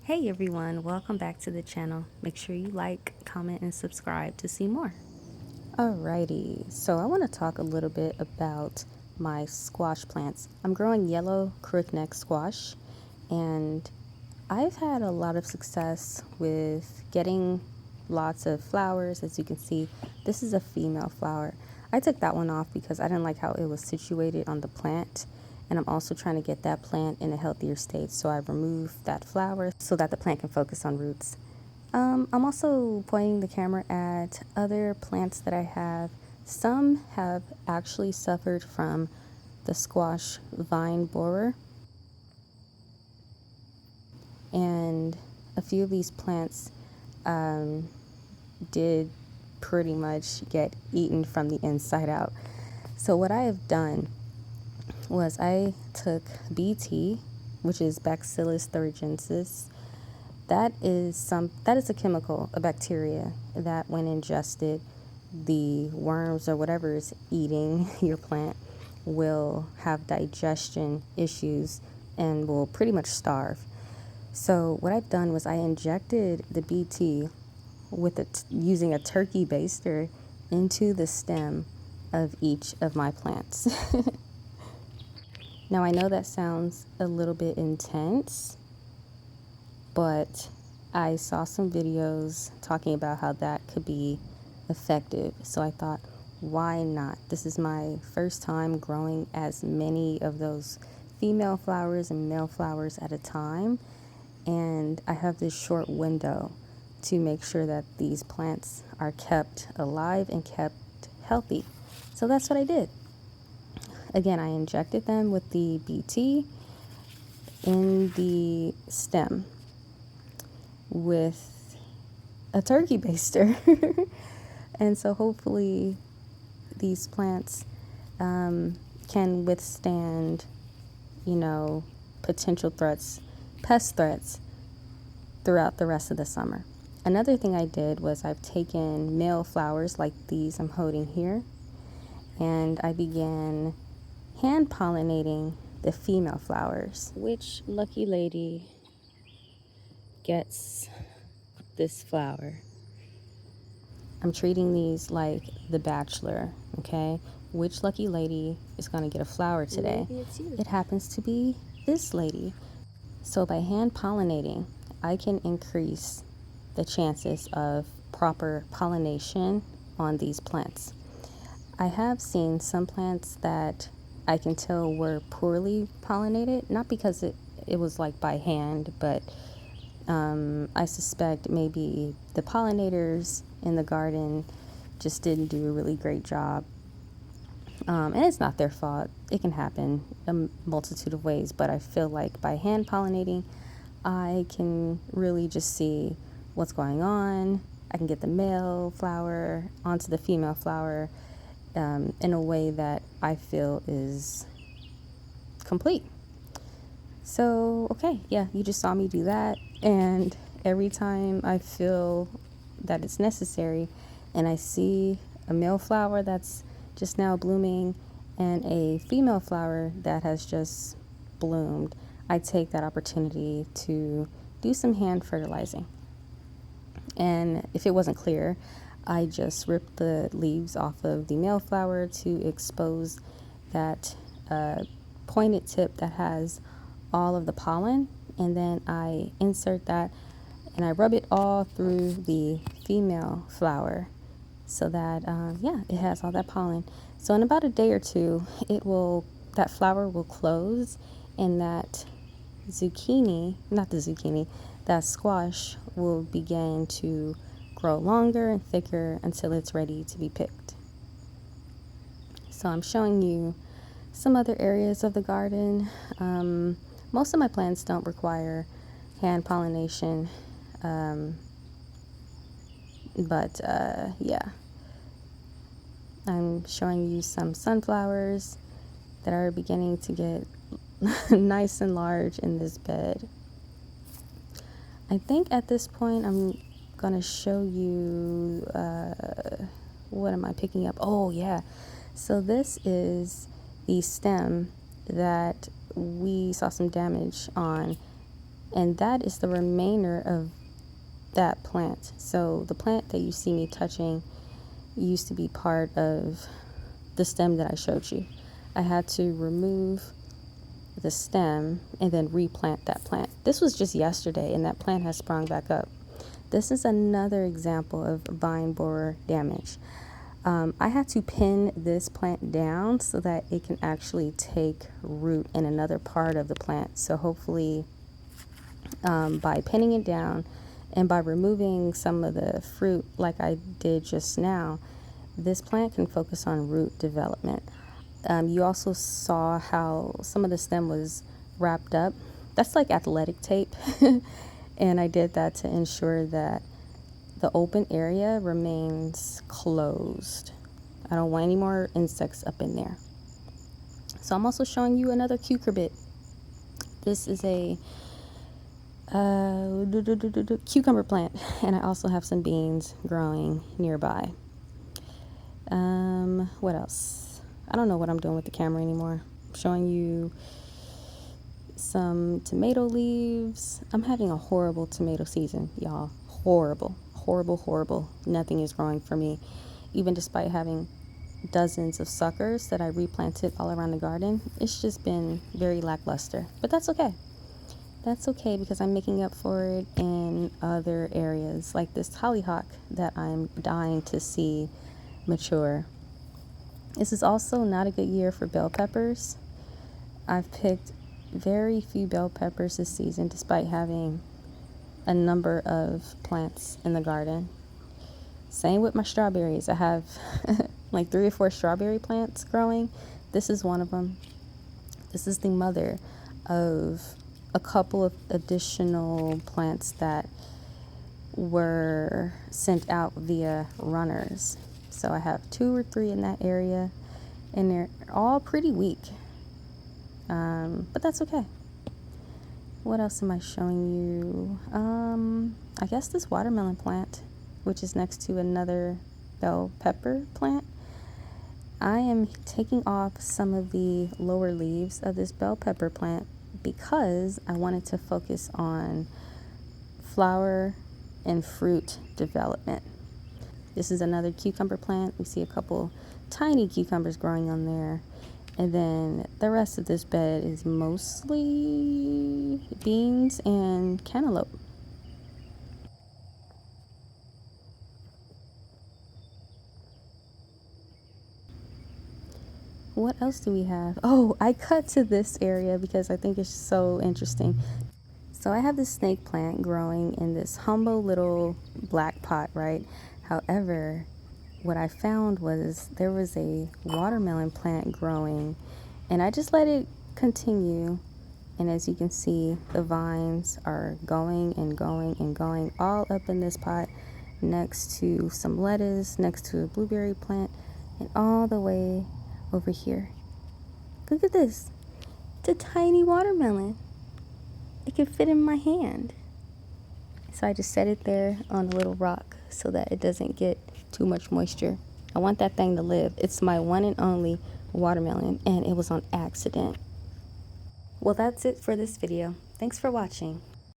Hey everyone, welcome back to the channel. Make sure you like, comment, and subscribe to see more. Alrighty, so I want to talk a little bit about my squash plants. I'm growing yellow crookneck squash, and I've had a lot of success with getting lots of flowers. As you can see, this is a female flower. I took that one off because I didn't like how it was situated on the plant, and I'm also trying to get that plant in a healthier state, so I removed that flower so that the plant can focus on roots. I'm also pointing the camera at other plants that I have. Some have actually suffered from the squash vine borer, and a few of these plants did pretty much get eaten from the inside out. So what I have done was I took BT, which is Bacillus thuringiensis. That is a chemical, a bacteria that when ingested, the worms or whatever is eating your plant will have digestion issues and will pretty much starve. So what I've done was I injected the BT using a turkey baster into the stem of each of my plants. Now I know that sounds a little bit intense, but I saw some videos talking about how that could be effective. So I thought, why not? This is my first time growing as many of those female flowers and male flowers at a time. And I have this short window to make sure that these plants are kept alive and kept healthy. So that's what I did. Again, I injected them with the BT in the stem with a turkey baster. And so hopefully these plants can withstand, potential threats, pest threats throughout the rest of the summer. Another thing I did was I've taken male flowers like these I'm holding here, and I began hand pollinating the female flowers. Which lucky lady gets this flower? I'm treating these like The Bachelor, okay? Which lucky lady is going to get a flower today? It happens to be this lady. So by hand pollinating, I can increase the chances of proper pollination on these plants. I have seen some plants that I can tell were poorly pollinated, not because it was like by hand, but I suspect maybe the pollinators in the garden just didn't do a really great job. And it's not their fault. It can happen a multitude of ways, but I feel like by hand pollinating, I can really just see what's going on. I can get the male flower onto the female flower in a way that I feel is complete. So, okay, yeah, you just saw me do that. And every time I feel that it's necessary and I see a male flower that's just now blooming and a female flower that has just bloomed, I take that opportunity to do some hand fertilizing. And if it wasn't clear, I just ripped the leaves off of the male flower to expose that pointed tip that has all of the pollen, and then I insert that and I rub it all through the female flower so that it has all that pollen. So in about a day or two, that flower will close, and that that squash will begin to grow longer and thicker until it's ready to be picked. So I'm showing you some other areas of the garden. Most of my plants don't require hand pollination, but I'm showing you some sunflowers that are beginning to get nice and large in this bed. I think at this point I'm gonna show you what am I picking up? Oh yeah, so this is the stem that we saw some damage on And that is the remainder of that plant. So the plant that you see me touching used to be part of the stem that I showed you. I had to remove the stem and then replant that plant. This was just yesterday and that plant has sprung back up. This is another example of vine borer damage. I had to pin this plant down so that it can actually take root in another part of the plant. So hopefully by pinning it down and by removing some of the fruit like I did just now, this plant can focus on root development. You also saw how some of the stem was wrapped up. That's like athletic tape. And I did that to ensure that the open area remains closed. I don't want any more insects up in there. So I'm also showing you another cucurbit. This is a cucumber plant, and I also have some beans growing nearby. What else? I don't know what I'm doing with the camera anymore. I'm showing you some tomato leaves. I'm having a horrible tomato season, y'all. Horrible. Nothing is growing for me, even despite having dozens of suckers that I replanted all around the garden. It's just been very lackluster, but that's okay. That's okay because I'm making up for it in other areas, like this hollyhock that I'm dying to see mature. This is also not a good year for bell peppers. I've picked very few bell peppers this season despite having a number of plants in the garden. Same with my strawberries. I have like 3 or 4 strawberry plants growing. This is one of them. This is the mother of a couple of additional plants that were sent out via runners. So I have 2 or 3 in that area, and they're all pretty weak. But that's okay. What else am I showing you? I guess this watermelon plant, which is next to another bell pepper plant. I am taking off some of the lower leaves of this bell pepper plant because I wanted to focus on flower and fruit development. This is another cucumber plant. We see a couple tiny cucumbers growing on there. And then the rest of this bed is mostly beans and cantaloupe. What else do we have? Oh, I cut to this area because I think it's so interesting. So I have this snake plant growing in this humble little black pot, right? However, what I found was there was a watermelon plant growing, and I just let it continue. And as you can see, the vines are going and going and going all up in this pot next to some lettuce, next to a blueberry plant, and all the way over here. Look at this. It's a tiny watermelon. It can fit in my hand. So I just set it there on a little rock so that it doesn't get too much moisture. I want that thing to live. It's my one and only watermelon, and it was on accident. Well, that's it for this video. Thanks for watching.